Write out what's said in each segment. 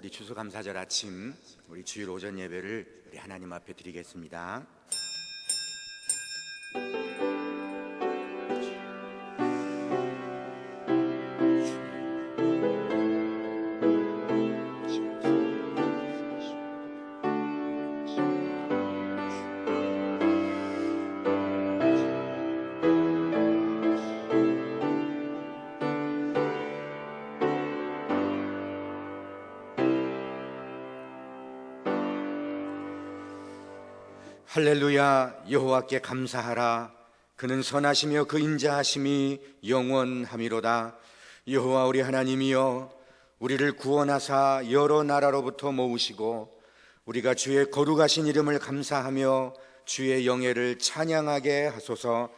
우리 추수감사절 아침 우리 주일 오전 예배를 우리 하나님 앞에 드리겠습니다. 할렐루야. 여호와께 감사하라. 그는 선하시며 그 인자하심이 영원하미로다. 여호와 우리 하나님이여, 우리를 구원하사 여러 나라로부터 모으시고 우리가 주의 거룩하신 이름을 감사하며 주의 영예를 찬양하게 하소서.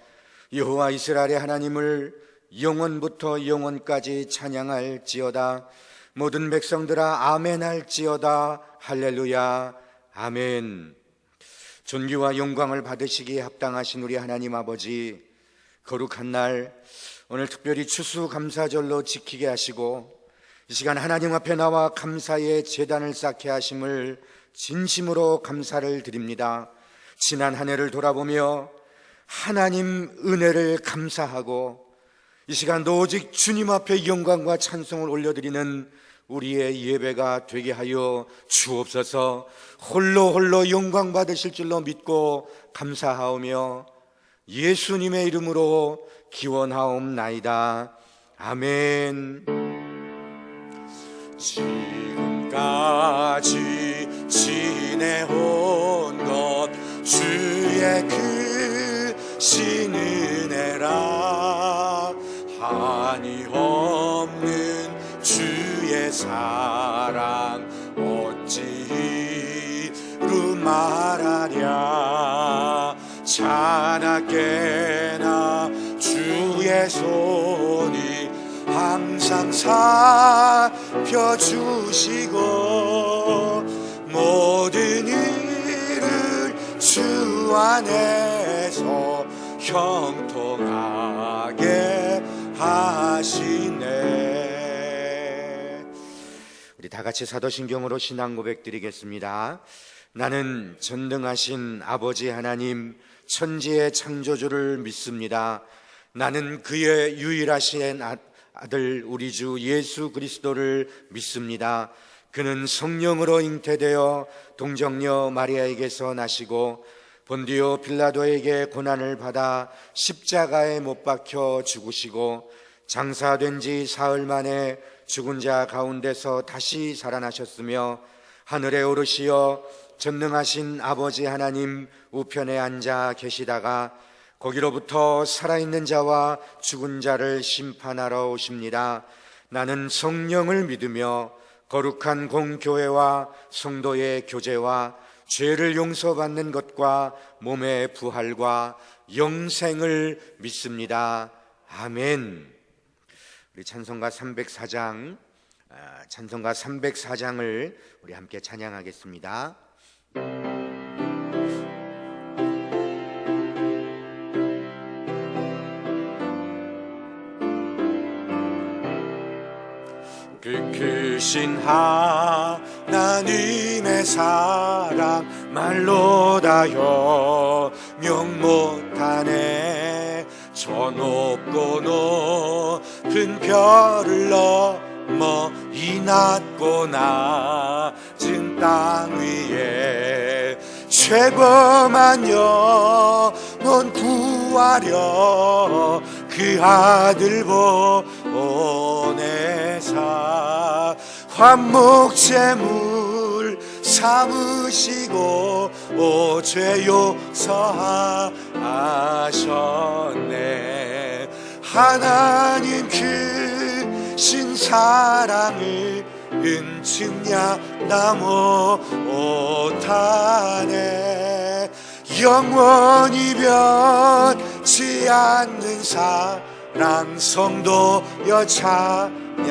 여호와 이스라엘의 하나님을 영원부터 영원까지 찬양할지어다. 모든 백성들아 아멘 할지어다. 할렐루야. 아멘. 존귀와 영광을 받으시기에 합당하신 우리 하나님 아버지, 거룩한 날 오늘 특별히 추수감사절로 지키게 하시고 이 시간 하나님 앞에 나와 감사의 제단을 쌓게 하심을 진심으로 감사를 드립니다. 지난 한 해를 돌아보며 하나님 은혜를 감사하고 이 시간도 오직 주님 앞에 영광과 찬송을 올려드리는 우리의 예배가 되게 하여 주옵소서. 홀로 영광 받으실 줄로 믿고 감사하오며 예수님의 이름으로 기원하옵나이다. 아멘. 지금까지 지내온 것 주의 크신 은혜라. 한이 없는 주의 사랑 어찌 이루 말하랴. 자나깨나 주의 손이 항상 살펴주시고 모든 일을 주 안에서 형통하게 하시네. 우리 다 같이 사도신경으로 신앙 고백 드리겠습니다. 나는 전능하신 아버지 하나님 천지의 창조주를 믿습니다. 나는 그의 유일하신 아들 우리 주 예수 그리스도를 믿습니다. 그는 성령으로 잉태되어 동정녀 마리아에게서 나시고 본디오 빌라도에게 고난을 받아 십자가에 못 박혀 죽으시고 장사된 지 사흘 만에 죽은 자 가운데서 다시 살아나셨으며 하늘에 오르시어 전능하신 아버지 하나님 우편에 앉아 계시다가 거기로부터 살아있는 자와 죽은 자를 심판하러 오십니다. 나는 성령을 믿으며 거룩한 공교회와 성도의 교제와 죄를 용서받는 것과 몸의 부활과 영생을 믿습니다. 아멘. 우리 찬송가 304장을 우리 함께 찬양하겠습니다. 그 크신 하나님의 사랑 말로 다여 명 못하네. 저 높고 높은 별을 넘어 이 낮고 낮은 땅 위에 죄범한 영혼 구하려 그 아들 보내사 화목제물 삼으시고 죄 용서하셨네. 하나님 크신 사랑을 은측냐 나 못하네. 영원히 변치 않는 사랑 성도여 찬양하세.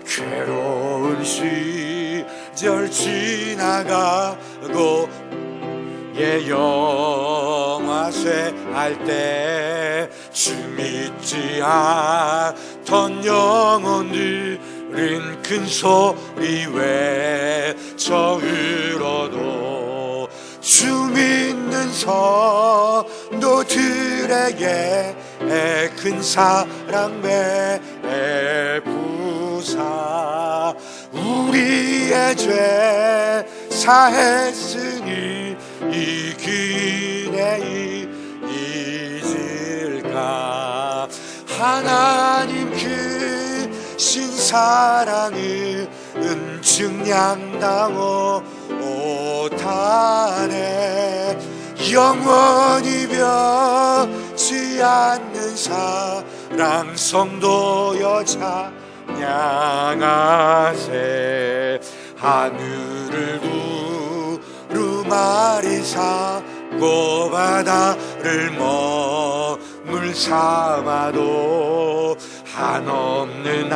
괴로운 시절 지나가고 영화쇠 할 때 주 믿지 않던 영혼들 큰 소리 외쳐 울어도 주 믿는 성도들에게 큰 사랑 베푸사 우리의 죄 사했으니 이 기회에 잊을까 하나님 크신 사랑을 증량당호 못하네 영원히 변치 않는 사랑 성도여 찬양하세 하늘을 두루마리사고 바다를 머물 삼아도 한없는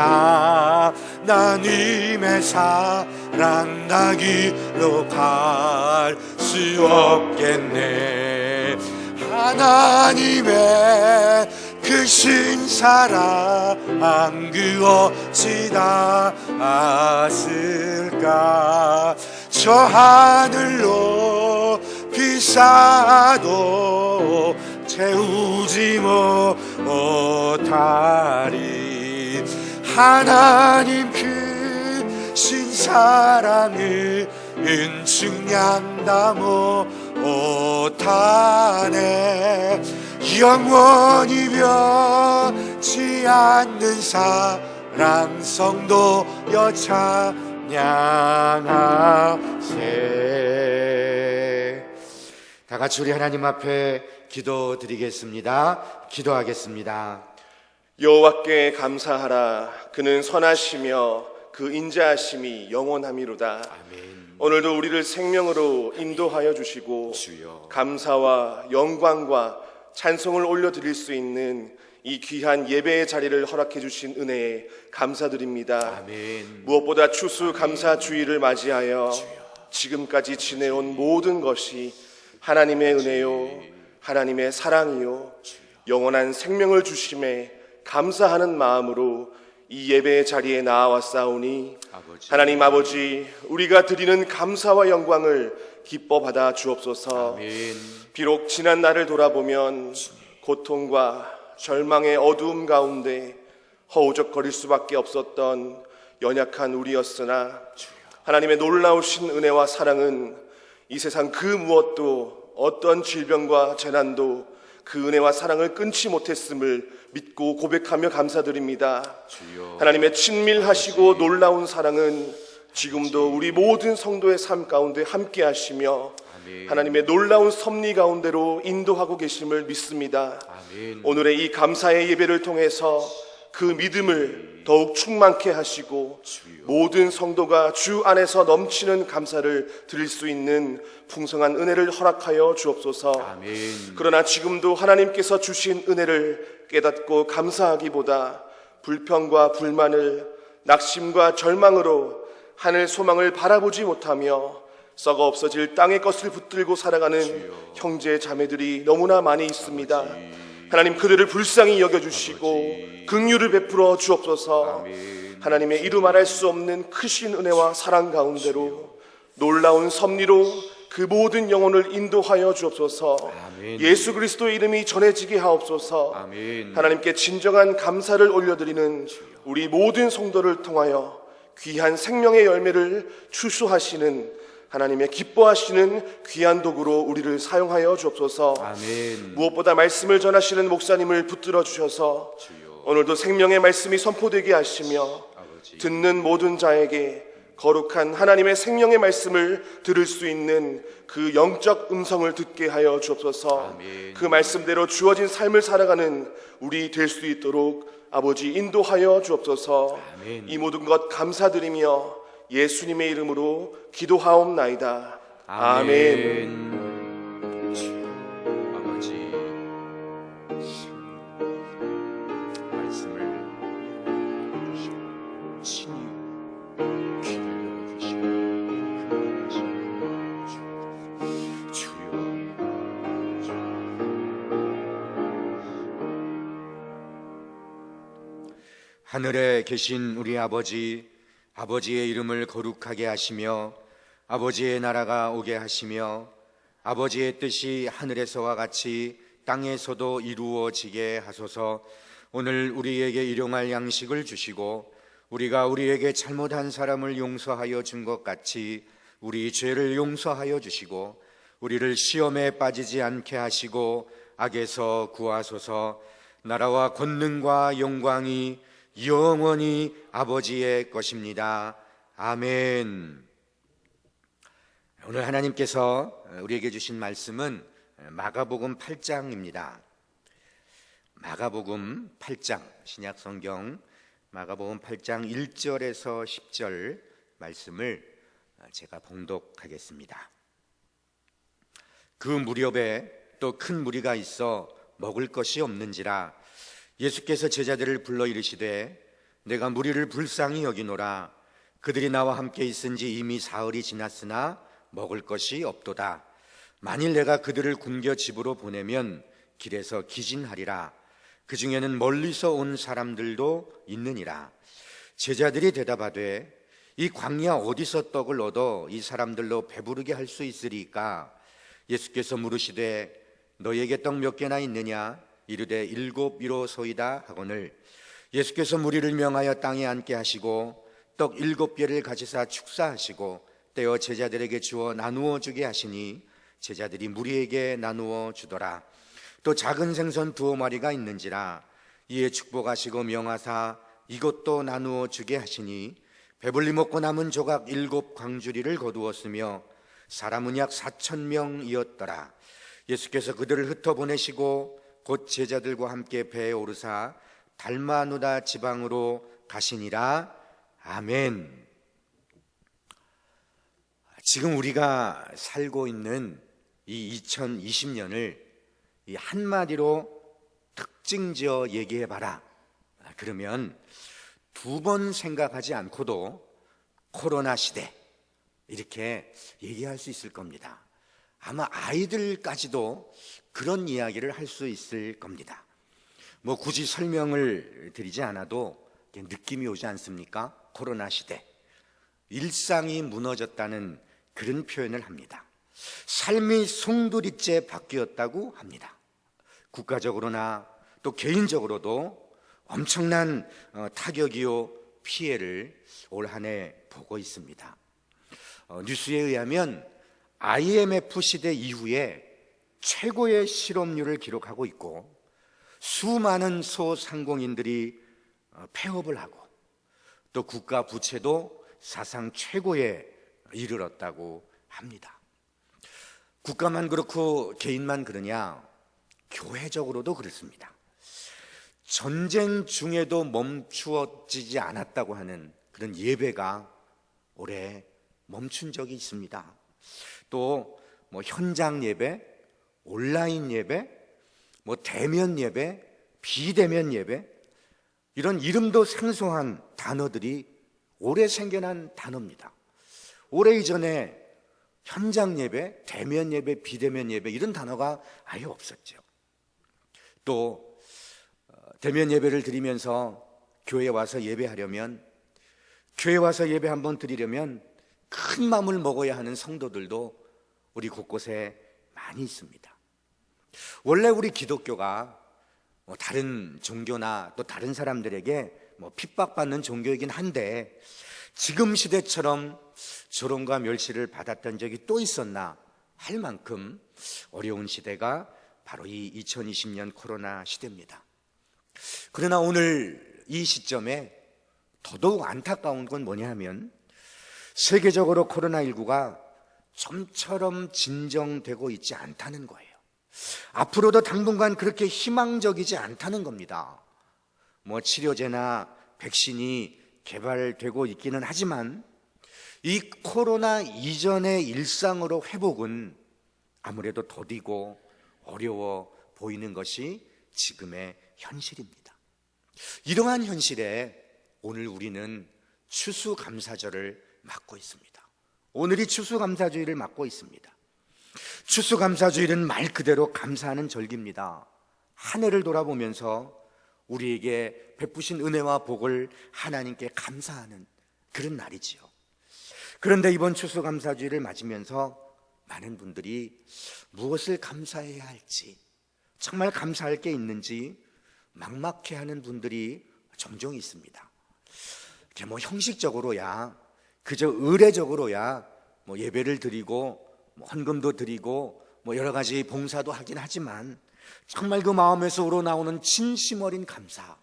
하나님의 사랑 나기로 갈 수 없겠네 하나님의 크신 사랑 그 어찌 다 아실까 저 하늘로 비싸도 채우지 못하리 하나님 크신 사랑을 증량다 못하네 영원히 변치 않는 사랑 성도여 찬양하세 다 같이 우리 하나님 앞에 기도드리겠습니다. 기도하겠습니다. 여호와께 감사하라. 그는 선하시며 그 인자하심이 영원함이로다. 아멘. 오늘도 우리를 생명으로 인도하여 주시고 주여. 감사와 영광과 찬송을 올려드릴 수 있는 이 귀한 예배의 자리를 허락해 주신 은혜에 감사드립니다. 아멘. 무엇보다 추수감사 주일을 맞이하여 지금까지 지내온 모든 것이 하나님의 은혜요 하나님의 사랑이요 영원한 생명을 주심에 감사하는 마음으로 이 예배의 자리에 나와왔사오니 하나님 아버지 우리가 드리는 감사와 영광을 기뻐 받아 주옵소서. 아멘. 비록 지난 날을 돌아보면 고통과 절망의 어두움 가운데 허우적거릴 수밖에 없었던 연약한 우리였으나 하나님의 놀라우신 은혜와 사랑은 이 세상 그 무엇도 어떤 질병과 재난도 그 은혜와 사랑을 끊지 못했음을 믿고 고백하며 감사드립니다. 주여. 하나님의 친밀하시고 놀라운 사랑은 지금도 우리 모든 성도의 삶 가운데 함께 하시며 하나님의 놀라운 섭리 가운데로 인도하고 계심을 믿습니다. 아멘. 오늘의 이 감사의 예배를 통해서 그 믿음을 더욱 충만케 하시고 모든 성도가 주 안에서 넘치는 감사를 드릴 수 있는 풍성한 은혜를 허락하여 주옵소서. 아멘. 그러나 지금도 하나님께서 주신 은혜를 깨닫고 감사하기보다 불평과 불만을 낙심과 절망으로 하늘 소망을 바라보지 못하며 썩어 없어질 땅의 것을 붙들고 살아가는 형제 자매들이 너무나 많이 있습니다. 하나님 그들을 불쌍히 여겨주시고 긍휼을 베풀어 주옵소서. 하나님의 이루 말할 수 없는 크신 은혜와 사랑 가운데로 놀라운 섭리로 그 모든 영혼을 인도하여 주옵소서. 예수 그리스도의 이름이 전해지게 하옵소서. 하나님께 진정한 감사를 올려드리는 우리 모든 성도를 통하여 귀한 생명의 열매를 추수하시는 하나님의 기뻐하시는 귀한 도구로 우리를 사용하여 주옵소서. 아멘. 무엇보다 말씀을 전하시는 목사님을 붙들어 주셔서 오늘도 생명의 말씀이 선포되게 하시며 듣는 모든 자에게 거룩한 하나님의 생명의 말씀을 들을 수 있는 그 영적 음성을 듣게 하여 주옵소서. 그 말씀대로 주어진 삶을 살아가는 우리 될 수 있도록 아버지 인도하여 주옵소서. 이 모든 것 감사드리며 예수님의 이름으로 기도하옵나이다. 아멘. 아버지 말씀을 주시고 친히 귀를 열어주시고 주여. 하늘에 계신 우리 아버지, 아버지의 이름을 거룩하게 하시며 아버지의 나라가 오게 하시며 아버지의 뜻이 하늘에서와 같이 땅에서도 이루어지게 하소서. 오늘 우리에게 일용할 양식을 주시고 우리가 우리에게 잘못한 사람을 용서하여 준 것 같이 우리 죄를 용서하여 주시고 우리를 시험에 빠지지 않게 하시고 악에서 구하소서. 나라와 권능과 영광이 영원히 아버지의 것입니다. 아멘. 오늘 하나님께서 우리에게 주신 말씀은 마가복음 8장입니다. 마가복음 8장, 신약성경 마가복음 8장 1절에서 10절 말씀을 제가 봉독하겠습니다. 그 무렵에 또 큰 무리가 있어 먹을 것이 없는지라 예수께서 제자들을 불러 이르시되 내가 무리를 불쌍히 여기노라. 그들이 나와 함께 있은지 이미 사흘이 지났으나 먹을 것이 없도다. 만일 내가 그들을 굶겨 집으로 보내면 길에서 기진하리라. 그 중에는 멀리서 온 사람들도 있느니라. 제자들이 대답하되 이 광야 어디서 떡을 얻어 이 사람들로 배부르게 할 수 있으리까? 예수께서 물으시되 너희에게 떡 몇 개나 있느냐? 이르되 7이로소이다 하거늘 예수께서 무리를 명하여 땅에 앉게 하시고 떡 7개를 가지사 축사하시고 떼어 제자들에게 주어 나누어 주게 하시니 제자들이 무리에게 나누어 주더라. 또 작은 생선 2마리가 있는지라 이에 축복하시고 명하사 이것도 나누어 주게 하시니 배불리 먹고 남은 조각 7광주리를 거두었으며 사람은 약 4,000명이었더라. 예수께서 그들을 흩어보내시고 곧 제자들과 함께 배에 오르사 달마누다 지방으로 가시니라. 아멘. 지금 우리가 살고 있는 이 2020년을 이 한마디로 특징지어 얘기해봐라. 그러면 2번 생각하지 않고도 코로나 시대 이렇게 얘기할 수 있을 겁니다. 아마 아이들까지도 그런 이야기를 할 수 있을 겁니다. 뭐 굳이 설명을 드리지 않아도 느낌이 오지 않습니까? 코로나 시대, 일상이 무너졌다는 그런 표현을 합니다. 삶이 송두리째 바뀌었다고 합니다. 국가적으로나 또 개인적으로도 엄청난 타격이요 피해를 올 한 해 보고 있습니다. 뉴스에 의하면 IMF 시대 이후에 최고의 실업률을 기록하고 있고 수많은 소상공인들이 폐업을 하고 또 국가 부채도 사상 최고에 이르렀다고 합니다. 국가만 그렇고 개인만 그러냐? 교회적으로도 그렇습니다. 전쟁 중에도 멈추어지지 않았다고 하는 그런 예배가 올해 멈춘 적이 있습니다. 또 현장 예배, 온라인 예배, 대면 예배, 비대면 예배, 이런 이름도 생소한 단어들이 올해 생겨난 단어입니다. 오래 이전에 현장 예배, 대면 예배, 비대면 예배 이런 단어가 아예 없었죠. 또 대면 예배를 드리면서 교회에 와서 예배하려면, 교회에 와서 예배 한번 드리려면 큰 마음을 먹어야 하는 성도들도 우리 곳곳에 많이 있습니다. 원래 우리 기독교가 다른 종교나 또 다른 사람들에게 핍박받는 종교이긴 한데 지금 시대처럼 조롱과 멸시를 받았던 적이 또 있었나 할 만큼 어려운 시대가 바로 이 2020년 코로나 시대입니다. 그러나 오늘 이 시점에 더더욱 안타까운 건 뭐냐 하면 세계적으로 코로나19가 좀처럼 진정되고 있지 않다는 거예요. 앞으로도 당분간 그렇게 희망적이지 않다는 겁니다. 치료제나 백신이 개발되고 있기는 하지만 이 코로나 이전의 일상으로 회복은 아무래도 더디고 어려워 보이는 것이 지금의 현실입니다. 이러한 현실에 오늘 우리는 추수감사절을 맞고 있습니다. 오늘이 추수감사주일을 맞고 있습니다. 추수감사주일은 말 그대로 감사하는 절기입니다. 한 해를 돌아보면서 우리에게 베푸신 은혜와 복을 하나님께 감사하는 그런 날이지요. 그런데 이번 추수감사주의를 맞으면서 많은 분들이 무엇을 감사해야 할지, 정말 감사할 게 있는지 막막해하는 분들이 종종 있습니다. 이렇게 형식적으로야, 그저 의례적으로야 예배를 드리고 헌금도 드리고 여러 가지 봉사도 하긴 하지만 정말 그 마음에서 우러나오는 진심 어린 감사,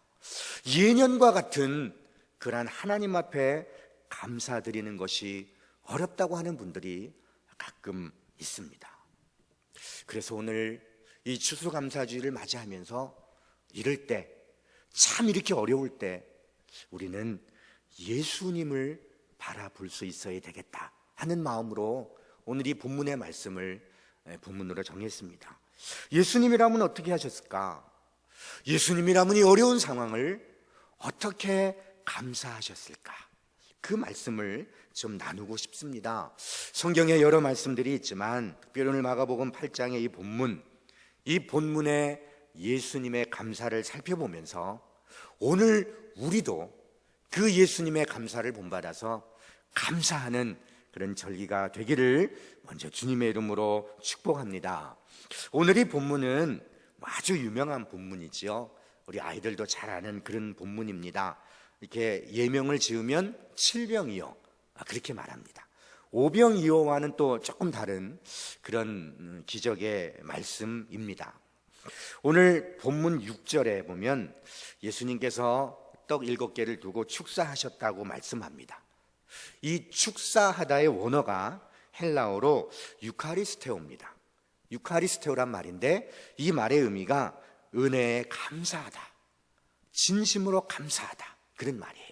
예년과 같은 그러한 하나님 앞에 감사드리는 것이 어렵다고 하는 분들이 가끔 있습니다. 그래서 오늘 이 추수감사주의를 맞이하면서 이럴 때, 참 이렇게 어려울 때 우리는 예수님을 바라볼 수 있어야 되겠다 하는 마음으로 오늘 이 본문의 말씀을 본문으로 정했습니다. 예수님이라면 어떻게 하셨을까? 예수님이라면 이 어려운 상황을 어떻게 감사하셨을까? 그 말씀을 좀 나누고 싶습니다. 성경에 여러 말씀들이 있지만 특별히 오늘 마가복음 8장의 이 본문의 예수님의 감사를 살펴보면서 오늘 우리도 그 예수님의 감사를 본받아서 감사하는 그런 절기가 되기를 먼저 주님의 이름으로 축복합니다. 오늘 이 본문은 아주 유명한 본문이지요. 우리 아이들도 잘 아는 그런 본문입니다. 이렇게 예명을 지으면 칠병이요, 그렇게 말합니다. 오병이어와는 또 조금 다른 그런 기적의 말씀입니다. 오늘 본문 6절에 보면 예수님께서 떡 7개를 두고 축사하셨다고 말씀합니다. 이 축사하다의 원어가 헬라어로 유카리스테오입니다. 유카리스테오란 말인데 이 말의 의미가 은혜에 감사하다, 진심으로 감사하다, 그런 말이에요.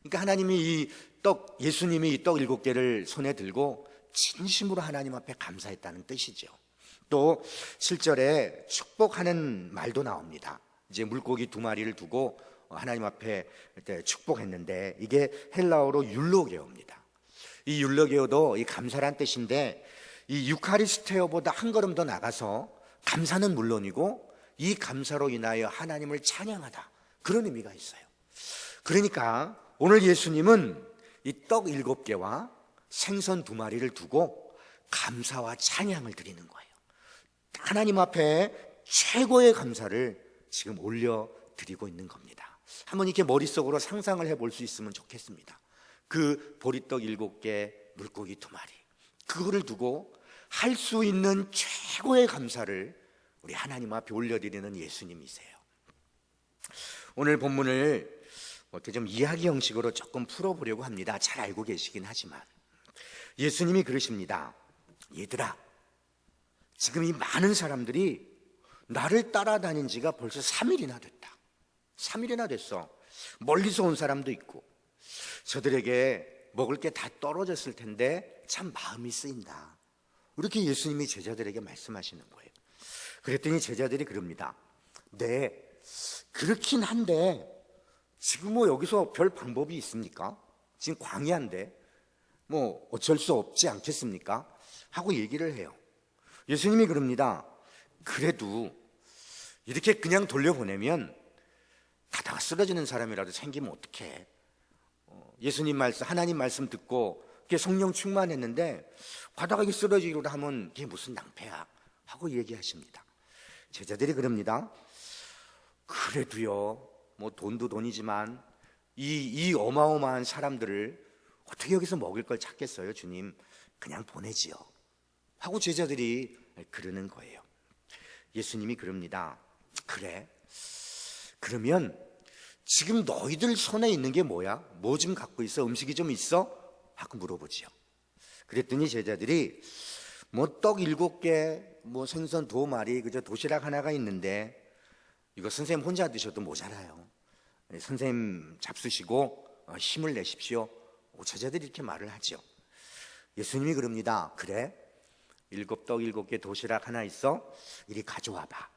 그러니까 하나님이 예수님이 이 떡 7개를 손에 들고 진심으로 하나님 앞에 감사했다는 뜻이죠. 또 7절에 축복하는 말도 나옵니다. 이제 물고기 2마리를 두고 하나님 앞에 축복했는데 이게 헬라어로 율로게오입니다. 이 율로게오도 이 감사란 뜻인데 이 유카리스테오보다 한 걸음 더 나가서 감사는 물론이고 이 감사로 인하여 하나님을 찬양하다, 그런 의미가 있어요. 그러니까 오늘 예수님은 이 떡 7개와 생선 2마리를 두고 감사와 찬양을 드리는 거예요. 하나님 앞에 최고의 감사를 지금 올려드리고 있는 겁니다. 한번 이렇게 머릿속으로 상상을 해볼 수 있으면 좋겠습니다. 그 보리떡 7개, 물고기 2마리, 그거를 두고 할 수 있는 최고의 감사를 우리 하나님 앞에 올려드리는 예수님이세요. 오늘 본문을 어떻게 좀 이야기 형식으로 조금 풀어보려고 합니다. 잘 알고 계시긴 하지만 예수님이 그러십니다. 얘들아, 지금 이 많은 사람들이 나를 따라다닌 지가 벌써 3일이나 됐다. 3일이나 됐어. 멀리서 온 사람도 있고 저들에게 먹을 게 다 떨어졌을 텐데 참 마음이 쓰인다. 이렇게 예수님이 제자들에게 말씀하시는 거예요. 그랬더니 제자들이 그럽니다. 네, 그렇긴 한데 지금 여기서 별 방법이 있습니까? 지금 광야인데 어쩔 수 없지 않겠습니까? 하고 얘기를 해요. 예수님이 그럽니다. 그래도 이렇게 그냥 돌려보내면 가다가 쓰러지는 사람이라도 생기면 어떡해? 예수님 말씀, 하나님 말씀 듣고 성령 충만했는데 가다가 이게 쓰러지기로 하면 이게 무슨 낭패야? 하고 얘기하십니다. 제자들이 그럽니다. 그래도요, 돈도 돈이지만 이 어마어마한 사람들을 어떻게 여기서 먹을 걸 찾겠어요, 주님? 그냥 보내지요. 하고 제자들이 그러는 거예요. 예수님이 그럽니다. 그래? 그러면 지금 너희들 손에 있는 게 뭐야? 뭐 좀 갖고 있어? 음식이 좀 있어? 하고 물어보지요. 그랬더니 제자들이 떡 7개, 생선 2마리, 그저 도시락 하나가 있는데 이거 선생님 혼자 드셔도 모자라요. 선생님 잡수시고 힘을 내십시오. 제자들이 이렇게 말을 하죠. 예수님이 그럽니다. 그래? 7떡 7개 도시락 하나 있어? 이리 가져와봐.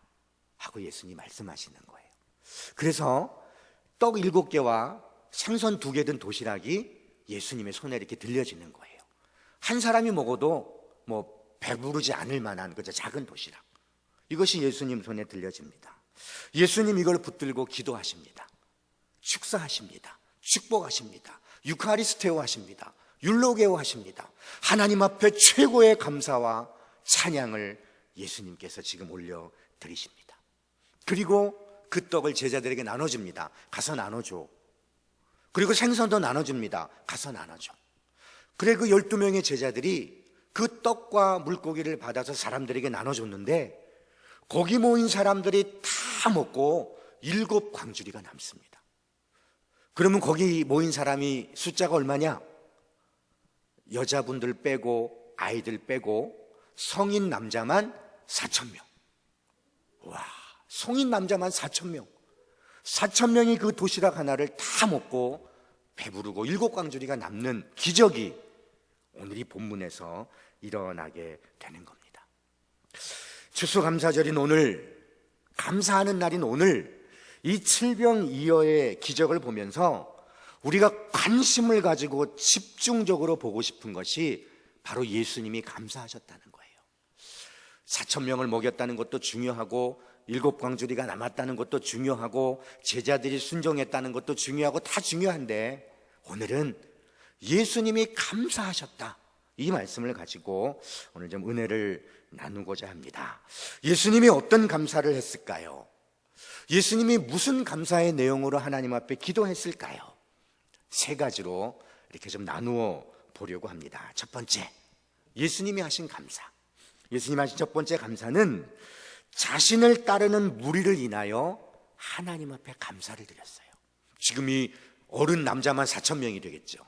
하고 예수님이 말씀하시는 거예요. 그래서 떡 7개와 생선 2개 든 도시락이 예수님의 손에 이렇게 들려지는 거예요. 한 사람이 먹어도 배부르지 않을 만한 그저 작은 도시락, 이것이 예수님 손에 들려집니다. 예수님 이걸 붙들고 기도하십니다. 축사하십니다. 축복하십니다. 유카리스테오 하십니다. 율로게오 하십니다. 하나님 앞에 최고의 감사와 찬양을 예수님께서 지금 올려드리십니다. 그리고 그 떡을 제자들에게 나눠줍니다. 가서 나눠줘. 그리고 생선도 나눠줍니다. 가서 나눠줘. 그래 그 12명의 제자들이 그 떡과 물고기를 받아서 사람들에게 나눠줬는데 거기 모인 사람들이 다 먹고 7 광주리가 남습니다. 그러면 거기 모인 사람이 숫자가 얼마냐? 여자분들 빼고 아이들 빼고 성인 남자만 4,000명. 와, 성인 남자만 4,000명. 4,000명이 그 도시락 하나를 다 먹고 배부르고 7 광주리가 남는 기적이 오늘 이 본문에서 일어나게 되는 겁니다. 추수감사절인 오늘, 감사하는 날인 오늘, 이 칠병이어의 기적을 보면서 우리가 관심을 가지고 집중적으로 보고 싶은 것이 바로 예수님이 감사하셨다는 거예요. 4,000명을 먹였다는 것도 중요하고 7 광주리가 남았다는 것도 중요하고 제자들이 순종했다는 것도 중요하고 다 중요한데 오늘은 예수님이 감사하셨다, 이 말씀을 가지고 오늘 좀 은혜를 나누고자 합니다. 예수님이 어떤 감사를 했을까요? 예수님이 무슨 감사의 내용으로 하나님 앞에 기도했을까요? 3가지로 이렇게 좀 나누어 보려고 합니다. 첫 번째, 예수님이 하신 감사. 예수님이 하신 첫 번째 감사는 자신을 따르는 무리를 인하여 하나님 앞에 감사를 드렸어요. 지금 이 어른 남자만 4,000명이 되겠죠.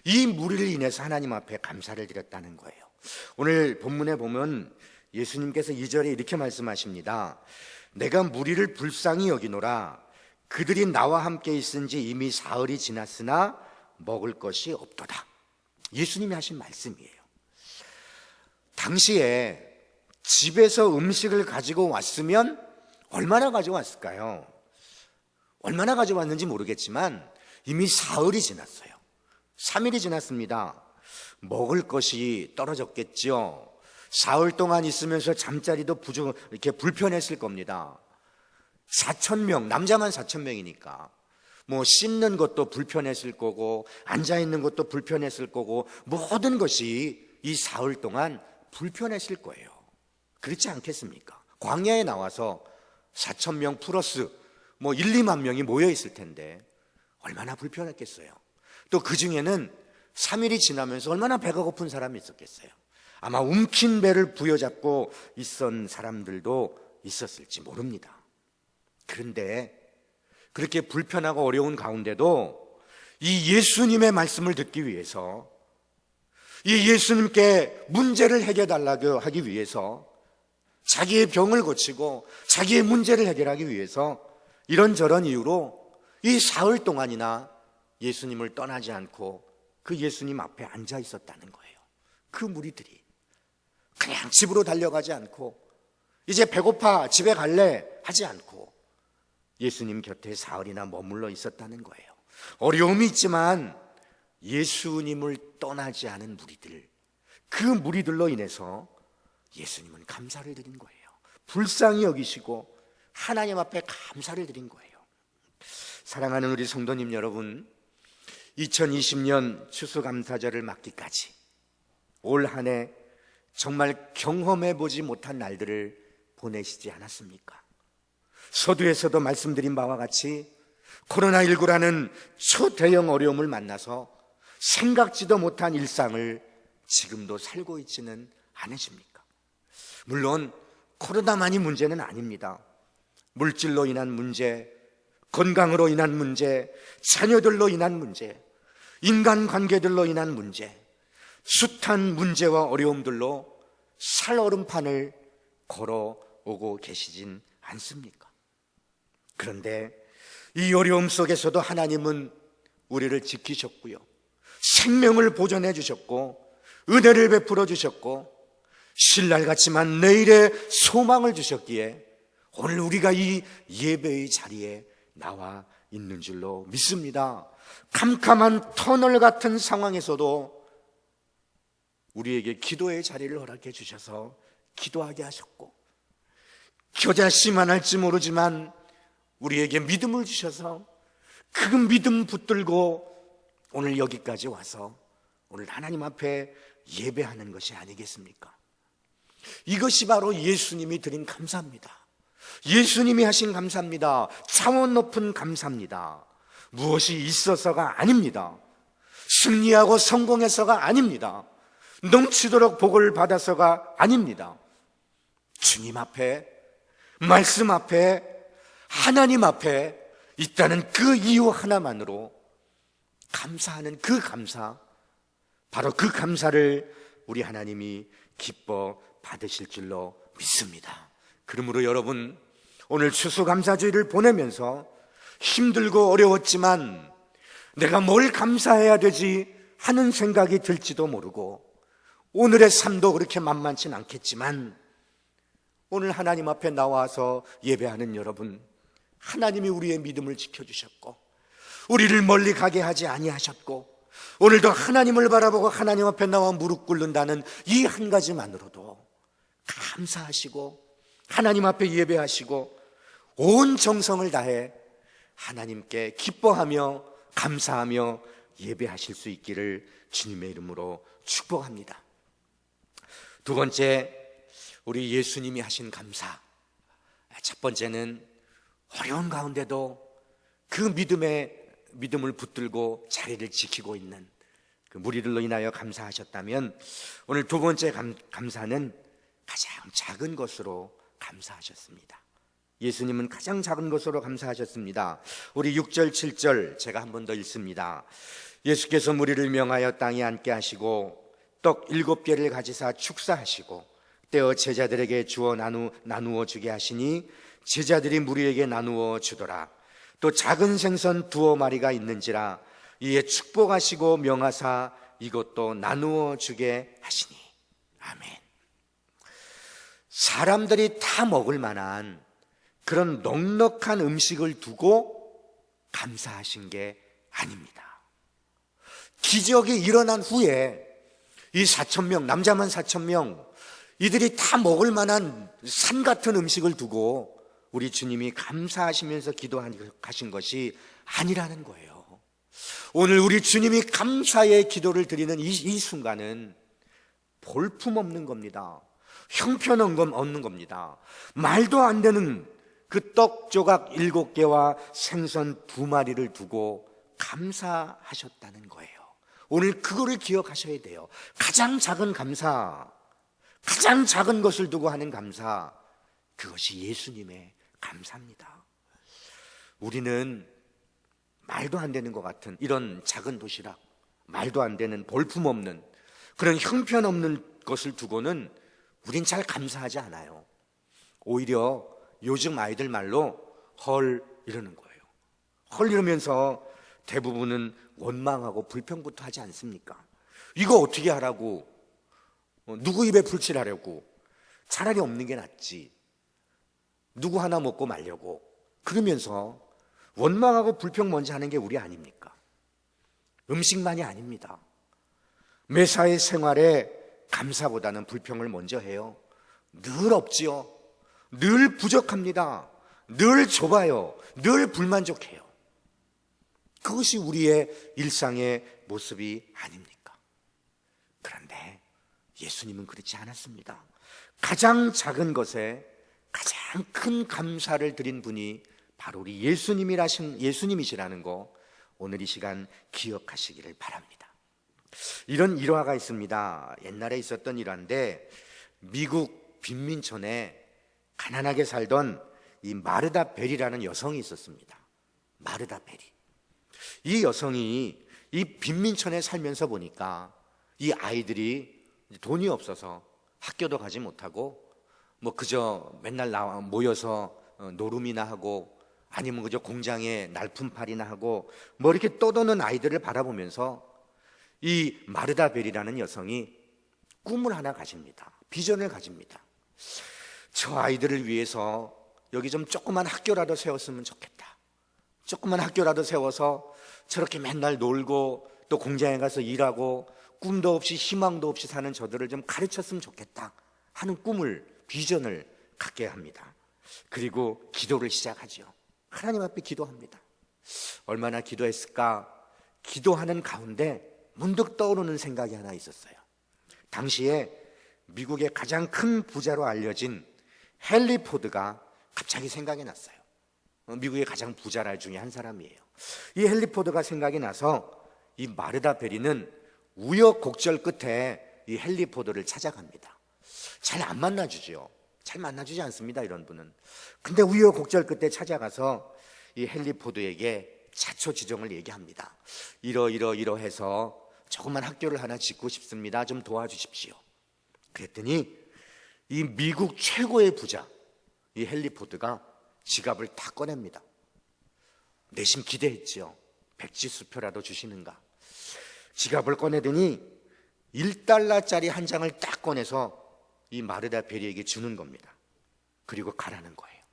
이 무리를 인해서 하나님 앞에 감사를 드렸다는 거예요. 오늘 본문에 보면 예수님께서 2절에 이렇게 말씀하십니다. 내가 무리를 불쌍히 여기노라. 그들이 나와 함께 있은 지 이미 사흘이 지났으나 먹을 것이 없도다. 예수님이 하신 말씀이에요. 당시에 집에서 음식을 가지고 왔으면 얼마나 가져왔을까요? 얼마나 가져왔는지 모르겠지만 이미 사흘이 지났어요. 3일이 지났습니다. 먹을 것이 떨어졌겠죠. 사흘 동안 있으면서 잠자리도 이렇게 불편했을 겁니다. 4,000명, 남자만 4,000명이니까 뭐 씻는 것도 불편했을 거고 앉아있는 것도 불편했을 거고 모든 것이 이 사흘 동안 불편했을 거예요. 그렇지 않겠습니까? 광야에 나와서 4,000명 플러스 뭐 1, 2만 명이 모여 있을 텐데 얼마나 불편했겠어요. 또 그 중에는 3일이 지나면서 얼마나 배가 고픈 사람이 있었겠어요. 아마 움킨 배를 부여잡고 있었던 사람들도 있었을지 모릅니다. 그런데 그렇게 불편하고 어려운 가운데도 이 예수님의 말씀을 듣기 위해서, 이 예수님께 문제를 해결달라고 하기 위해서, 자기의 병을 고치고 자기의 문제를 해결하기 위해서 이런저런 이유로 이 사흘 동안이나 예수님을 떠나지 않고 그 예수님 앞에 앉아 있었다는 거예요. 그 무리들이 그냥 집으로 달려가지 않고 이제 배고파 집에 갈래 하지 않고 예수님 곁에 사흘이나 머물러 있었다는 거예요. 어려움이 있지만 예수님을 떠나지 않은 무리들, 그 무리들로 인해서 예수님은 감사를 드린 거예요. 불쌍히 여기시고 하나님 앞에 감사를 드린 거예요. 사랑하는 우리 성도님 여러분, 2020년 추수감사절을 맞기까지 올 한 해 정말 경험해보지 못한 날들을 보내시지 않았습니까? 서두에서도 말씀드린 바와 같이 코로나19라는 초대형 어려움을 만나서 생각지도 못한 일상을 지금도 살고 있지는 않으십니까? 물론 코로나만이 문제는 아닙니다. 물질로 인한 문제, 건강으로 인한 문제, 자녀들로 인한 문제, 인간관계들로 인한 문제, 숱한 문제와 어려움들로 살얼음판을 걸어오고 계시진 않습니까? 그런데 이 어려움 속에서도 하나님은 우리를 지키셨고요, 생명을 보존해 주셨고 은혜를 베풀어 주셨고 신날 같지만 내일의 소망을 주셨기에 오늘 우리가 이 예배의 자리에 나와 있는 줄로 믿습니다. 캄캄한 터널 같은 상황에서도 우리에게 기도의 자리를 허락해 주셔서 기도하게 하셨고, 겨자씨만 할지 모르지만 우리에게 믿음을 주셔서 그 믿음 붙들고 오늘 여기까지 와서 오늘 하나님 앞에 예배하는 것이 아니겠습니까? 이것이 바로 예수님이 드린 감사입니다. 예수님이 하신 감사입니다. 차원 높은 감사입니다. 무엇이 있어서가 아닙니다. 승리하고 성공해서가 아닙니다. 넘치도록 복을 받아서가 아닙니다. 주님 앞에, 말씀 앞에, 하나님 앞에 있다는 그 이유 하나만으로 감사하는 그 감사, 바로 그 감사를 우리 하나님이 기뻐 받으실 줄로 믿습니다. 그러므로 여러분, 오늘 추수감사주의를 보내면서 힘들고 어려웠지만 내가 뭘 감사해야 되지 하는 생각이 들지도 모르고 오늘의 삶도 그렇게 만만치 않겠지만 오늘 하나님 앞에 나와서 예배하는 여러분, 하나님이 우리의 믿음을 지켜주셨고 우리를 멀리 가게 하지 아니하셨고 오늘도 하나님을 바라보고 하나님 앞에 나와 무릎 꿇는다는 이 한 가지만으로도 감사하시고 하나님 앞에 예배하시고 온 정성을 다해 하나님께 기뻐하며 감사하며 예배하실 수 있기를 주님의 이름으로 축복합니다. 두 번째, 우리 예수님이 하신 감사. 첫 번째는 어려운 가운데도 그 믿음을 붙들고 자리를 지키고 있는 그 무리들로 인하여 감사하셨다면, 오늘 두 번째 감사는 가장 작은 것으로 감사하셨습니다. 예수님은 가장 작은 것으로 감사하셨습니다. 우리 6절 7절 제가 한 번 더 읽습니다. 예수께서 무리를 명하여 땅에 앉게 하시고 떡 7개를 가지사 축사하시고 떼어 제자들에게 주어 나누어 주게 하시니 제자들이 무리에게 나누어 주더라. 또 작은 생선 2마리가 있는지라 이에 축복하시고 명하사 이것도 나누어 주게 하시니. 아멘. 사람들이 다 먹을 만한 그런 넉넉한 음식을 두고 감사하신 게 아닙니다. 기적이 일어난 후에 이 4,000명, 남자만 4,000명, 이들이 다 먹을 만한 산 같은 음식을 두고 우리 주님이 감사하시면서 기도하신 것이 아니라는 거예요. 오늘 우리 주님이 감사의 기도를 드리는 이 순간은 볼품없는 겁니다. 형편없는 겁니다. 말도 안 되는 그 떡 조각 7개와 생선 2마리를 두고 감사하셨다는 거예요. 오늘 그거를 기억하셔야 돼요. 가장 작은 감사, 가장 작은 것을 두고 하는 감사, 그것이 예수님의 감사입니다. 우리는 말도 안 되는 것 같은 이런 작은 도시락, 말도 안 되는 볼품없는 그런 형편없는 것을 두고는 우린 잘 감사하지 않아요. 오히려 요즘 아이들 말로 헐 이러는 거예요. 헐 이러면서 대부분은 원망하고 불평부터 하지 않습니까? 이거 어떻게 하라고, 누구 입에 불칠하려고, 차라리 없는 게 낫지, 누구 하나 먹고 말려고, 그러면서 원망하고 불평 먼저 하는 게 우리 아닙니까? 음식만이 아닙니다. 매사의 생활에 감사보다는 불평을 먼저 해요. 늘 없지요. 늘 부족합니다. 늘 좁아요. 늘 불만족해요. 그것이 우리의 일상의 모습이 아닙니까? 그런데 예수님은 그렇지 않았습니다. 가장 작은 것에 가장 큰 감사를 드린 분이 바로 우리 예수님이시라는 거, 오늘 이 시간 기억하시기를 바랍니다. 이런 일화가 있습니다. 옛날에 있었던 일화인데, 미국 빈민촌에 가난하게 살던 이 마르다 벨이라는 여성이 있었습니다. 마르다 벨이. 이 여성이 이 빈민촌에 살면서 보니까 이 아이들이 돈이 없어서 학교도 가지 못하고 뭐 그저 맨날 모여서 노름이나 하고 아니면 그저 공장에 날품팔이나 하고 뭐 이렇게 떠도는 아이들을 바라보면서 이 마르다 벨이라는 여성이 꿈을 하나 가집니다. 비전을 가집니다. 저 아이들을 위해서 여기 좀 조그만 학교라도 세웠으면 좋겠다. 조그만 학교라도 세워서 저렇게 맨날 놀고 또 공장에 가서 일하고 꿈도 없이 희망도 없이 사는 저들을 좀 가르쳤으면 좋겠다 하는 꿈을, 비전을 갖게 합니다. 그리고 기도를 시작하죠. 하나님 앞에 기도합니다. 얼마나 기도했을까? 기도하는 가운데 문득 떠오르는 생각이 하나 있었어요. 당시에 미국의 가장 큰 부자로 알려진 헨리 포드가 갑자기 생각이 났어요. 미국의 가장 부자라 중에 한 사람이에요. 이 헨리 포드가 생각이 나서 이 마르다 베리는 우여곡절 끝에 이 헨리 포드를 찾아갑니다. 잘 안 만나주죠. 잘 만나주지 않습니다, 이런 분은. 근데 우여곡절 끝에 찾아가서 이 헨리 포드에게 자초지종을 얘기합니다. 이러해서 조그만 학교를 하나 짓고 싶습니다. 좀 도와주십시오. 그랬더니 이 미국 최고의 부자 이 헨리 포드가 지갑을 다 꺼냅니다. 내심 기대했지요. 백지수표라도 주시는가. 지갑을 꺼내더니 1달러짜리 한 장을 딱 꺼내서 이 마르다 베리에게 주는 겁니다. 그리고 가라는 거예요.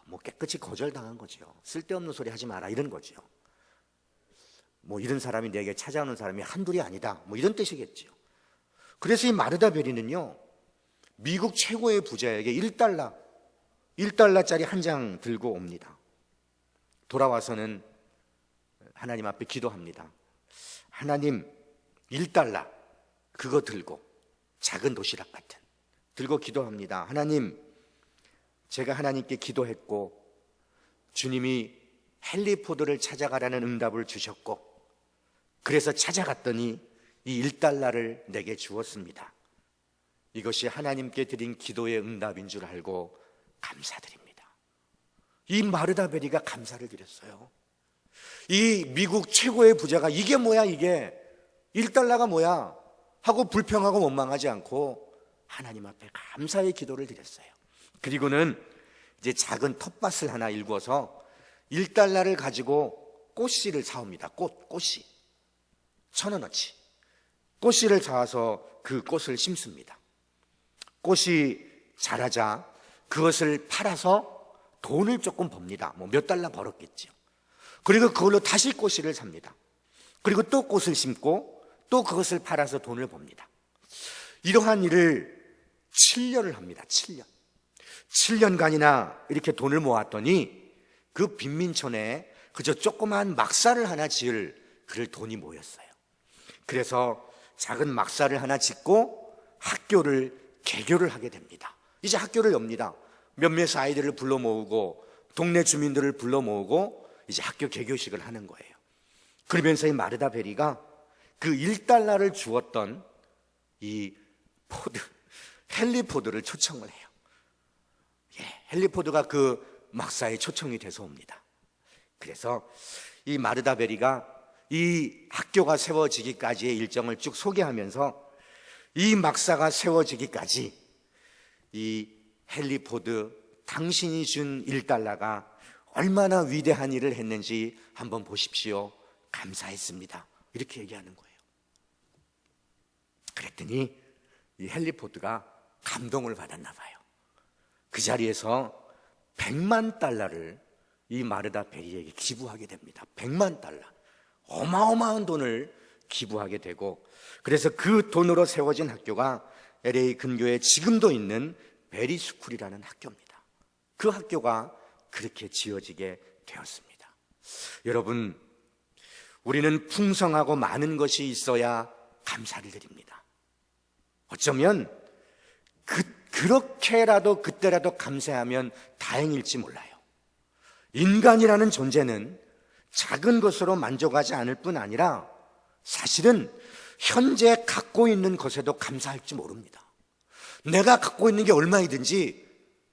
뭐 깨끗이 거절당한 거죠. 쓸데없는 소리 하지 마라 이런 거죠. 뭐 이런 사람이 내게 찾아오는 사람이 한둘이 아니다, 뭐 이런 뜻이겠죠. 그래서 이 마르다 베리는요, 미국 최고의 부자에게 1달러짜리 한 장 들고 옵니다. 돌아와서는 하나님 앞에 기도합니다. 하나님, 1달러 그거 들고, 작은 도시락 같은 들고 기도합니다. 하나님, 제가 하나님께 기도했고 주님이 헨리 포드를 찾아가라는 응답을 주셨고, 그래서 찾아갔더니 이 1달러를 내게 주었습니다. 이것이 하나님께 드린 기도의 응답인 줄 알고 감사드립니다. 이 마르다 베리가 감사를 드렸어요. 이 미국 최고의 부자가 이게 뭐야, 이게 1달러가 뭐야 하고 불평하고 원망하지 않고 하나님 앞에 감사의 기도를 드렸어요. 그리고는 이제 작은 텃밭을 하나 일궈서 1달러를 가지고 꽃씨를 사옵니다. 꽃씨 1,000원어치 꽃씨를 사와서 그 꽃을 심습니다. 꽃이 자라자 그것을 팔아서 돈을 조금 법니다. 뭐 몇 달러 벌었겠죠. 그리고 그걸로 다시 꽃씨를 삽니다. 그리고 또 꽃을 심고 또 그것을 팔아서 돈을 법니다. 이러한 일을 7년을 합니다. 7년간이나 이렇게 돈을 모았더니 그 빈민촌에 그저 조그만 막사를 하나 지을 그럴 돈이 모였어요. 그래서 작은 막사를 하나 짓고 학교를 개교를 하게 됩니다. 이제 학교를 엽니다. 몇몇 아이들을 불러 모으고 동네 주민들을 불러 모으고 이제 학교 개교식을 하는 거예요. 그러면서 이 마르다 베리가 그 1달러를 주었던 이 헨리 포드를 초청을 해요. 헨리 포드가 그 막사에 초청이 돼서 옵니다. 그래서 이 마르다 베리가 이 학교가 세워지기까지의 일정을 쭉 소개하면서 이 막사가 세워지기까지 이 헨리 포드, 당신이 준 1달러가 얼마나 위대한 일을 했는지 한번 보십시오. 감사했습니다. 이렇게 얘기하는 거예요. 그랬더니 이 헨리 포드가 감동을 받았나 봐요. 그 자리에서 100만 달러를 이 마르다 베리에게 기부하게 됩니다. 100만 달러. 어마어마한 돈을 기부하게 되고, 그래서 그 돈으로 세워진 학교가 LA 근교에 지금도 있는 베리스쿨이라는 학교입니다. 그 학교가 그렇게 지어지게 되었습니다. 여러분, 우리는 풍성하고 많은 것이 있어야 감사를 드립니다. 어쩌면 그렇게라도 그때라도 감사하면 다행일지 몰라요. 인간이라는 존재는 작은 것으로 만족하지 않을 뿐 아니라 사실은 현재 갖고 있는 것에도 감사할지 모릅니다. 내가 갖고 있는 게 얼마이든지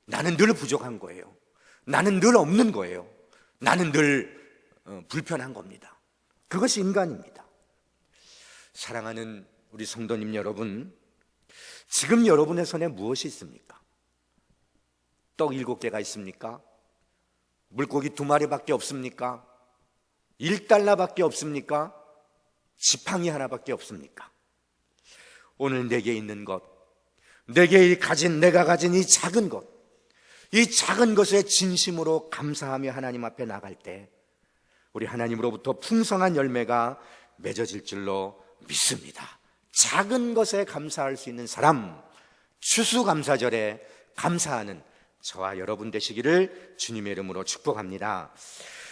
나는 늘 부족한 거예요. 나는 늘 없는 거예요. 나는 늘 불편한 겁니다. 그것이 인간입니다. 사랑하는 우리 성도님 여러분, 지금 여러분의 손에 무엇이 있습니까? 떡 7개가 있습니까? 물고기 2마리밖에 없습니까? 1달러밖에 없습니까? 지팡이 하나밖에 없습니까? 오늘 내게 있는 것, 내가 가진 이 작은 것, 이 작은 것에 진심으로 감사하며 하나님 앞에 나갈 때 우리 하나님으로부터 풍성한 열매가 맺어질 줄로 믿습니다. 작은 것에 감사할 수 있는 사람, 추수감사절에 감사하는 저와 여러분 되시기를 주님의 이름으로 축복합니다.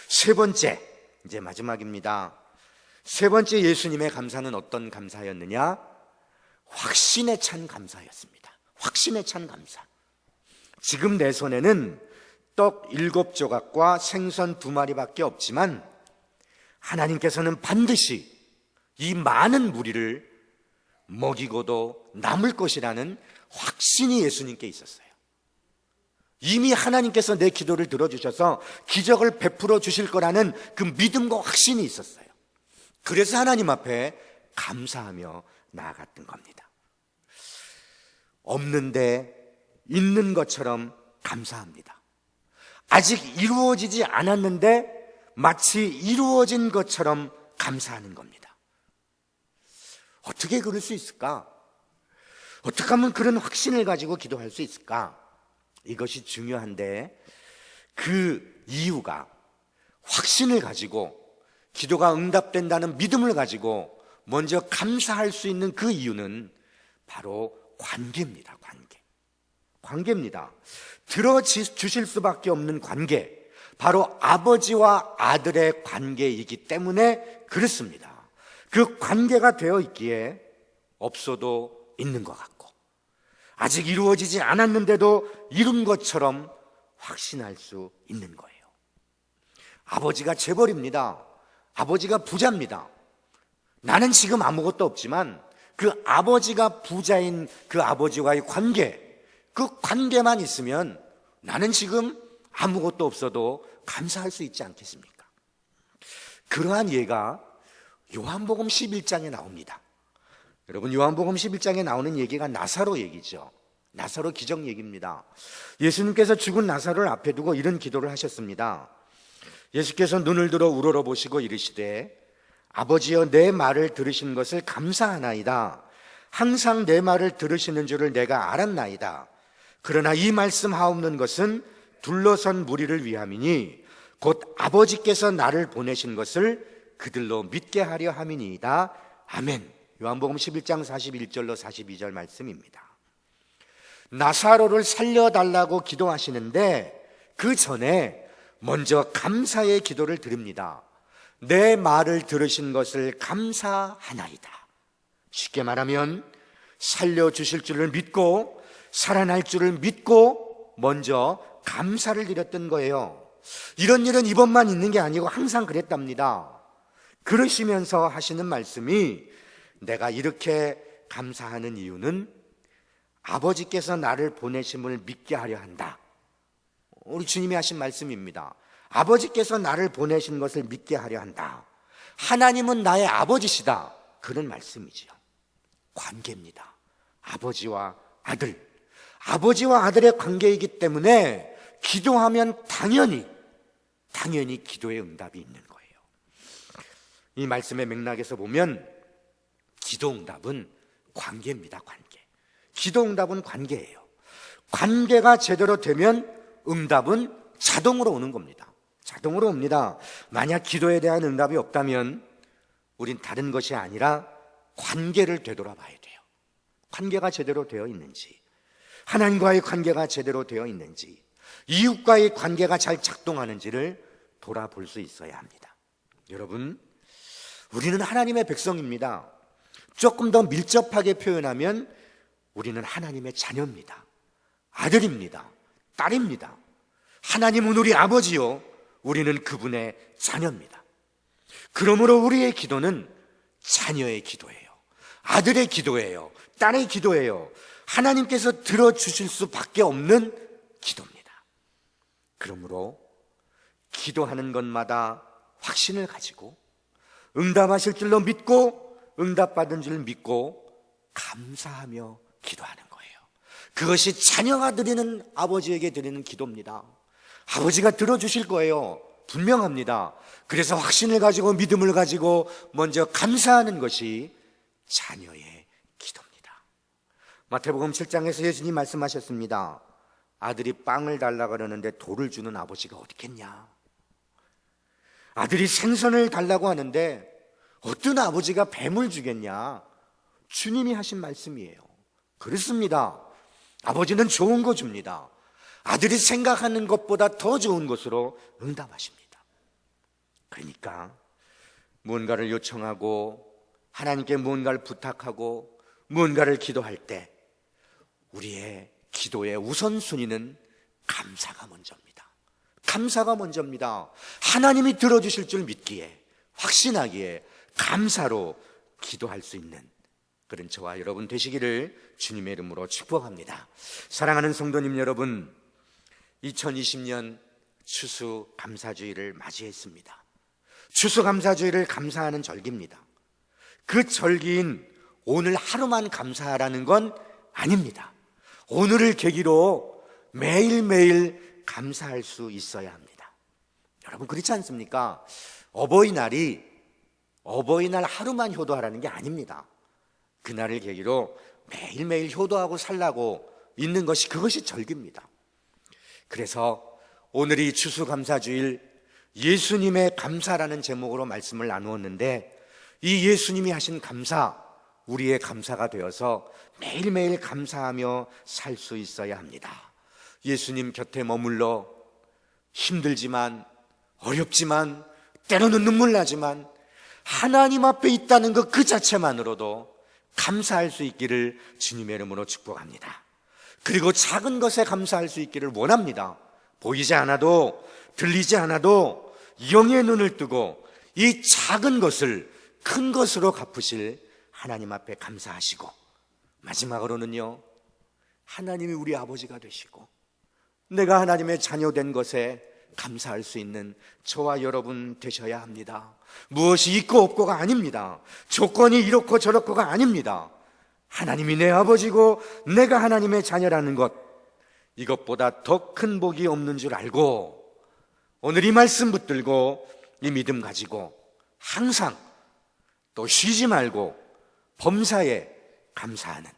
세 번째, 이제 마지막입니다. 세 번째 예수님의 감사는 어떤 감사였느냐? 확신에 찬 감사였습니다. 확신에 찬 감사. 지금 내 손에는 떡 7조각과 생선 2마리밖에 없지만 하나님께서는 반드시 이 많은 무리를 먹이고도 남을 것이라는 확신이 예수님께 있었어요. 이미 하나님께서 내 기도를 들어주셔서 기적을 베풀어 주실 거라는 그 믿음과 확신이 있었어요. 그래서 하나님 앞에 감사하며 나아갔던 겁니다. 없는데 있는 것처럼 감사합니다. 아직 이루어지지 않았는데 마치 이루어진 것처럼 감사하는 겁니다. 어떻게 그럴 수 있을까? 어떻게 하면 그런 확신을 가지고 기도할 수 있을까? 이것이 중요한데 그 이유가 확신을 가지고 기도가 응답된다는 믿음을 가지고 먼저 감사할 수 있는 그 이유는 바로 관계입니다. 관계입니다. 들어주실 수밖에 없는 관계, 바로 아버지와 아들의 관계이기 때문에 그렇습니다. 그 관계가 되어 있기에 없어도 있는 것 같고 아직 이루어지지 않았는데도 이룬 것처럼 확신할 수 있는 거예요. 아버지가 재벌입니다. 아버지가 부자입니다. 나는 지금 아무것도 없지만 그 아버지가 부자인 그 아버지와의 관계, 그 관계만 있으면 나는 지금 아무것도 없어도 감사할 수 있지 않겠습니까? 그러한 예가 요한복음 11장에 나옵니다. 여러분, 요한복음 11장에 나오는 얘기가 나사로 얘기죠. 나사로 기적 얘기입니다. 예수님께서 죽은 나사로를 앞에 두고 이런 기도를 하셨습니다. 예수께서 눈을 들어 우러러 보시고 이르시되 아버지여 내 말을 들으신 것을 감사하나이다. 항상 내 말을 들으시는 줄을 내가 알았나이다. 그러나 이 말씀 하옵는 것은 둘러선 무리를 위함이니 곧 아버지께서 나를 보내신 것을 그들로 믿게 하려 함이니이다. 아멘. 요한복음 11장 41절로 42절 말씀입니다. 나사로를 살려달라고 기도하시는데 그 전에 먼저 감사의 기도를 드립니다. 내 말을 들으신 것을 감사하나이다. 쉽게 말하면 살려주실 줄을 믿고 살아날 줄을 믿고 먼저 감사를 드렸던 거예요. 이런 일은 이번만 있는 게 아니고 항상 그랬답니다. 그러시면서 하시는 말씀이 내가 이렇게 감사하는 이유는 아버지께서 나를 보내심을 믿게 하려 한다. 우리 주님이 하신 말씀입니다. 아버지께서 나를 보내신 것을 믿게 하려 한다. 하나님은 나의 아버지시다. 그런 말씀이지요. 관계입니다. 아버지와 아들. 아버지와 아들의 관계이기 때문에 기도하면 당연히 기도의 응답이 있는 거예요. 이 말씀의 맥락에서 보면 기도 응답은 관계입니다. 관계. 기도 응답은 관계예요. 관계가 제대로 되면 응답은 자동으로 오는 겁니다. 자동으로 옵니다. 만약 기도에 대한 응답이 없다면 우린 다른 것이 아니라 관계를 되돌아봐야 돼요. 관계가 제대로 되어 있는지, 하나님과의 관계가 제대로 되어 있는지, 이웃과의 관계가 잘 작동하는지를 돌아볼 수 있어야 합니다. 여러분, 우리는 하나님의 백성입니다. 조금 더 밀접하게 표현하면 우리는 하나님의 자녀입니다. 아들입니다. 딸입니다. 하나님은 우리 아버지요, 우리는 그분의 자녀입니다. 그러므로 우리의 기도는 자녀의 기도예요. 아들의 기도예요. 딸의 기도예요. 하나님께서 들어주실 수밖에 없는 기도입니다. 그러므로 기도하는 것마다 확신을 가지고 응답하실 줄로 믿고 응답받은 줄 믿고 감사하며 기도하는 거예요. 그것이 자녀가 드리는, 아버지에게 드리는 기도입니다. 아버지가 들어주실 거예요. 분명합니다. 그래서 확신을 가지고 믿음을 가지고 먼저 감사하는 것이 자녀의 기도입니다. 마태복음 7장에서 예수님 말씀하셨습니다. 아들이 빵을 달라고 그러는데 돌을 주는 아버지가 어디 있겠냐. 아들이 생선을 달라고 하는데 어떤 아버지가 뱀을 주겠냐. 주님이 하신 말씀이에요. 그렇습니다. 아버지는 좋은 거 줍니다. 아들이 생각하는 것보다 더 좋은 것으로 응답하십니다. 그러니까 무언가를 요청하고 하나님께 무언가를 부탁하고 무언가를 기도할 때 우리의 기도의 우선순위는 감사가 먼저입니다. 감사가 먼저입니다. 하나님이 들어주실 줄 믿기에, 확신하기에 감사로 기도할 수 있는 그런 저와 여러분 되시기를 주님의 이름으로 축복합니다. 사랑하는 성도님 여러분, 2020년 추수감사주의를 맞이했습니다. 추수감사주의를 감사하는 절기입니다. 그 절기인 오늘 하루만 감사하라는 건 아닙니다. 오늘을 계기로 매일매일 감사할 수 있어야 합니다. 여러분 그렇지 않습니까? 어버이날 하루만 효도하라는 게 아닙니다. 그날을 계기로 매일매일 효도하고 살라고 있는 것이, 그것이 절기입니다. 그래서 오늘이 추수감사주일 예수님의 감사라는 제목으로 말씀을 나누었는데, 이 예수님이 하신 감사, 우리의 감사가 되어서 매일매일 감사하며 살 수 있어야 합니다. 예수님 곁에 머물러 힘들지만, 어렵지만, 때로는 눈물 나지만 하나님 앞에 있다는 것 그 자체만으로도 감사할 수 있기를 주님의 이름으로 축복합니다. 그리고 작은 것에 감사할 수 있기를 원합니다. 보이지 않아도, 들리지 않아도 영의 눈을 뜨고 이 작은 것을 큰 것으로 갚으실 하나님 앞에 감사하시고, 마지막으로는요, 하나님이 우리 아버지가 되시고 내가 하나님의 자녀된 것에 감사할 수 있는 저와 여러분 되셔야 합니다. 무엇이 있고 없고가 아닙니다. 조건이 이렇고 저렇고가 아닙니다. 하나님이 내 아버지고 내가 하나님의 자녀라는 것, 이것보다 더 큰 복이 없는 줄 알고 오늘 이 말씀 붙들고 이 믿음 가지고 항상 또 쉬지 말고 범사에 감사하는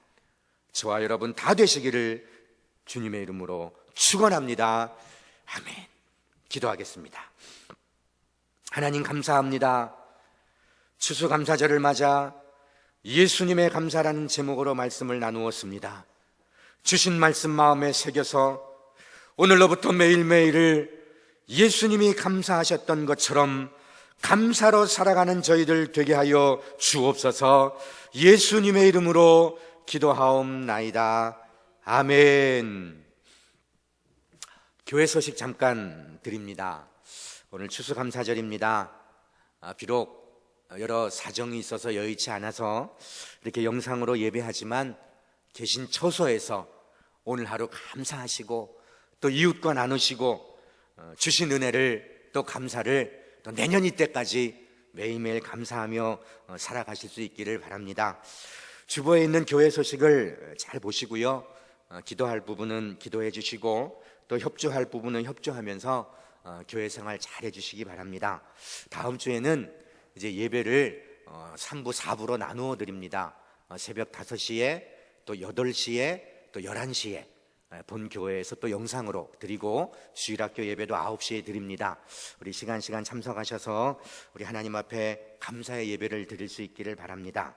저와 여러분 다 되시기를 주님의 이름으로 축원합니다. 아멘. 기도하겠습니다. 하나님 감사합니다. 추수감사절을 맞아 예수님의 감사라는 제목으로 말씀을 나누었습니다. 주신 말씀 마음에 새겨서 오늘로부터 매일매일을 예수님이 감사하셨던 것처럼 감사로 살아가는 저희들 되게 하여 주옵소서. 예수님의 이름으로 기도하옵나이다. 아멘. 교회 소식 잠깐 드립니다. 오늘 추수감사절입니다. 비록 여러 사정이 있어서 여의치 않아서 이렇게 영상으로 예배하지만 계신 처소에서 오늘 하루 감사하시고 또 이웃과 나누시고 주신 은혜를 또 감사를 또 내년 이때까지 매일매일 감사하며 살아가실 수 있기를 바랍니다. 주보에 있는 교회 소식을 잘 보시고요, 기도할 부분은 기도해 주시고 또 협조할 부분은 협조하면서 교회 생활 잘 해주시기 바랍니다. 다음 주에는 이제 예배를 3부 4부로 나누어 드립니다. 새벽 5시에 또 8시에 또 11시에 본 교회에서 또 영상으로 드리고 주일학교 예배도 9시에 드립니다. 우리 시간 참석하셔서 우리 하나님 앞에 감사의 예배를 드릴 수 있기를 바랍니다.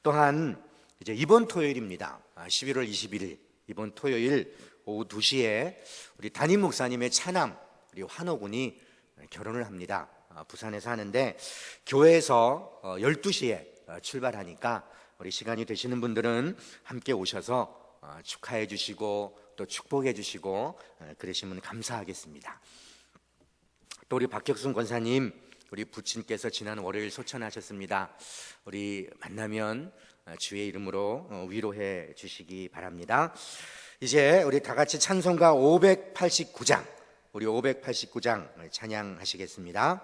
또한 이제 이번 토요일입니다. 11월 21일 이번 토요일 오후 2시에 우리 담임 목사님의 차남 우리 환호 군이 결혼을 합니다. 부산에서 하는데 교회에서 12시에 출발하니까 우리 시간이 되시는 분들은 함께 오셔서 축하해 주시고 또 축복해 주시고 그러시면 감사하겠습니다. 또 우리 박혁순 권사님, 우리 부친께서 지난 월요일 소천하셨습니다. 우리 만나면 주의 이름으로 위로해 주시기 바랍니다. 이제 우리 다 같이 찬송가 589장, 우리 589장 찬양하시겠습니다.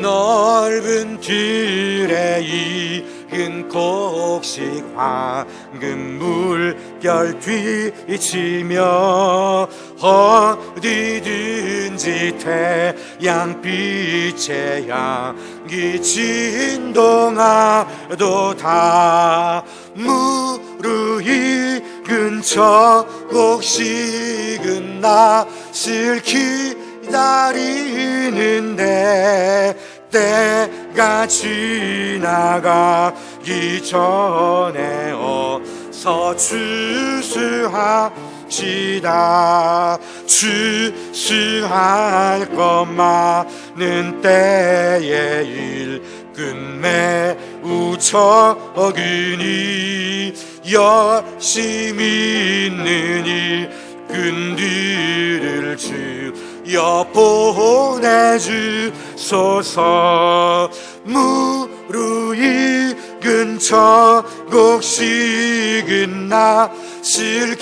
넓은 들에 익은 곡식 황금 물결 비치며 어디든지 태양빛의 향기 진동하도다. 무르익은 저 곡식은 낫을 기다리는데 때가 지나가기 전에 어서 추수합시다. 추수할 것 많은 때에 일 끝매우 적으니 열심히 있는 일꾼들을 주여 보내주소서. 무르익은 저곡식은 낫을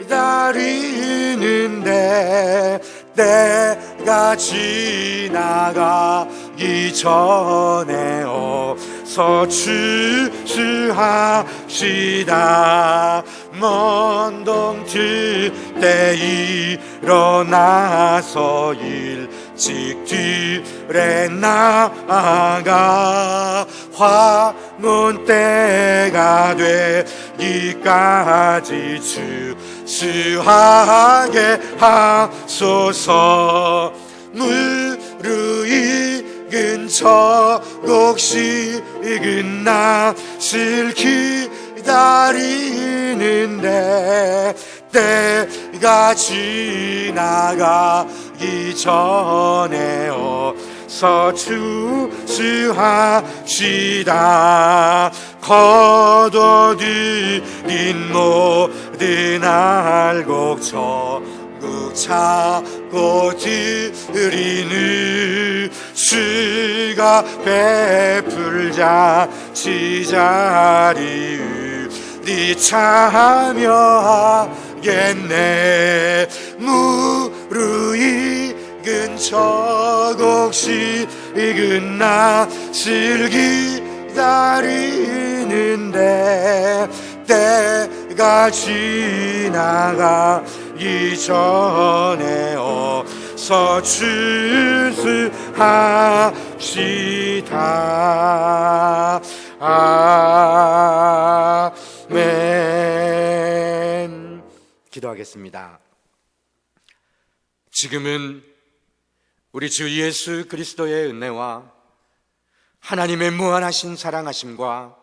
기다리는데 때가 지나가기 전에 어서 추수합시다. 먼 동틀 때 일어나서 일찍 들에 나아가 황혼 때가 되기까지 추수하게 하소서. 무르익은 저곡식은 낫을 기다리는데 때가 지나가기 전에 어서 추수합시다. 거둬들인 모든 알곡 전국 찾고 드리는 주가 베풀자 지자리 네 참여하겠네. 무르익은 저곡식은 낫을 기다리는데 때가 지나가기 전에 어서 추수합시다. 아멘. 기도하겠습니다. 지금은 우리 주 예수 그리스도의 은혜와 하나님의 무한하신 사랑하심과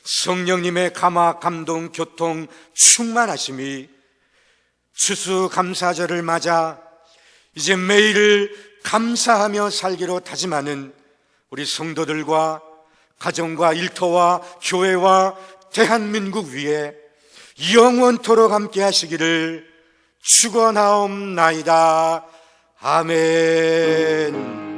성령님의 감화, 감동, 교통, 충만하심이 추수감사절을 맞아 이제 매일을 감사하며 살기로 다짐하는 우리 성도들과 가정과 일터와 교회와 대한민국 위에 영원토록 함께 하시기를 축원하옵나이다. 아멘.